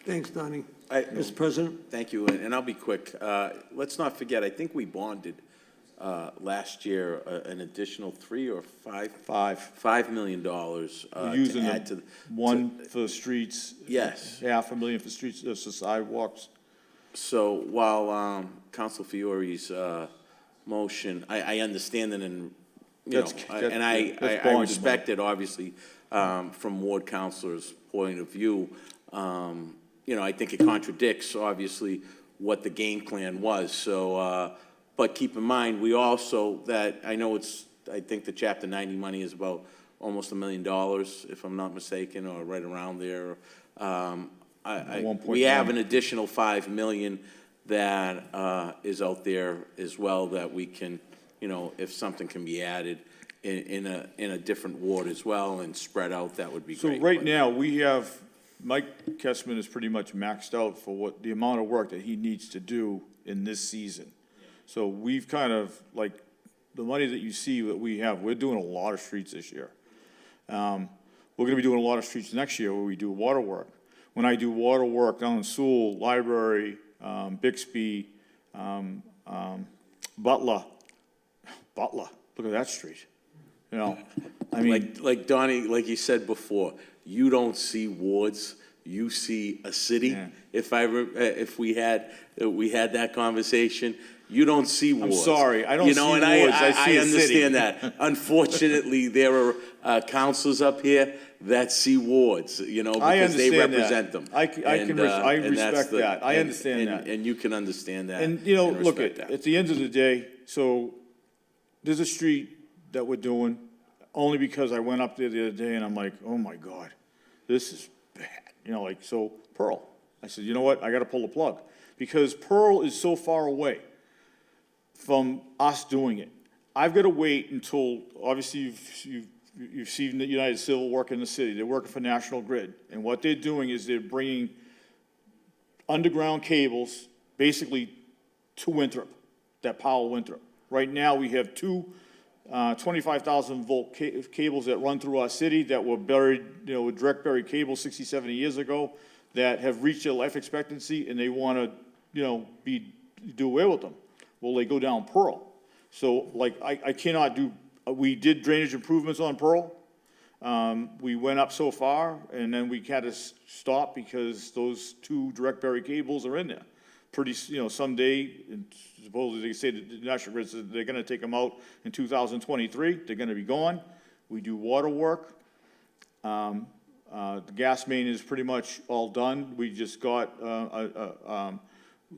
Thanks, Donnie. Mr. President? Thank you, and I'll be quick. Let's not forget, I think we bonded last year an additional $5 million We're to using add to. one for the streets. Yes. $500,000 for streets, for sidewalks. So while Council Fiore's motion, I understand it, and That's I bonded respect it, obviously, from ward councilor's point of view. I think it contradicts, obviously, what the game plan was. So, but keep in mind, we also, I think the Chapter 90 money is about almost $1 million, if I'm not mistaken, or right around there. We have an additional $5 million that is out there as well that we can, if something can be added in a different ward as well and spread out, that would be great. So right now, we have, Mike Kessman is pretty much maxed out for the amount of work that he needs to do in this season. So we've kind of, the money that you see that we have, we're doing a lot of streets this year. We're gonna be doing a lot of streets next year where we do water work. When I do water work down in Sewell, Library, Bixby, Butler, look at that street. Like Donnie, like you said before, you don't see wards, you see a city. Yeah. If we had that conversation, you don't see wards. I'm sorry, I don't see wards, I see I a city. understand that. Unfortunately, there are councils up here that see wards, because they represent them. I respect that. I understand that. And you can understand that. And, and look, respect that. at the end of the day, so there's a street that we're doing, only because I went up there the other day and I'm like, oh my God, this is bad. So Pearl. I said, you know what, I gotta pull the plug. Because Pearl is so far away from us doing it. I've gotta wait until, obviously, you've seen the United Civil work in the city. They're working for National Grid. And what they're doing is they're bringing underground cables, basically, to Winthrop, that power Winthrop. Right now, we have two 25,000 volt cables that run through our city that were buried, with direct buried cables 60, 70 years ago that have reached their life expectancy and they want to, do away with them. Well, they go down Pearl. So I cannot do, we did drainage improvements on Pearl. We went up so far and then we had to stop because those two direct buried cables are in there. Pretty, someday, and supposedly they say that the National Grid says they're gonna take them out in 2023, they're gonna be gone. We do water work. The gas main is pretty much all done. We just got,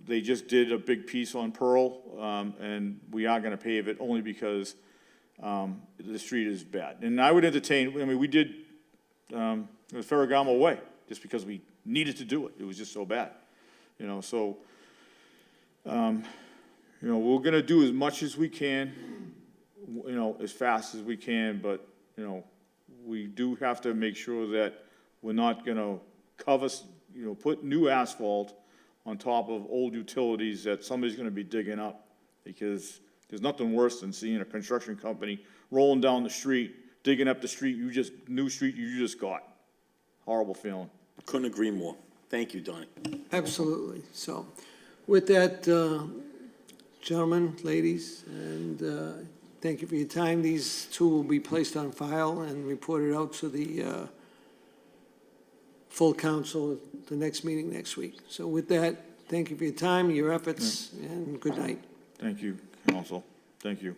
they just did a big piece on Pearl, and we are gonna pave it only because, the street is bad. And I would entertain, we did, the Ferragamo Way, just because we needed to do it. It was just so bad, so, we're gonna do as much as we can, as fast as we can, but, we do have to make sure that we're not gonna cover, put new asphalt on top of old utilities that somebody's gonna be digging up, because there's nothing worse than seeing a construction company rolling down the street, digging up the street new street you just got. Horrible feeling. Couldn't agree more. Thank you, Donnie. Absolutely. So with that, gentlemen, ladies, and thank you for your time. These two will be placed on file and reported out to the full council at the next meeting next week. So with that, thank you for your time, your efforts, and good night. Thank you, council. Thank you.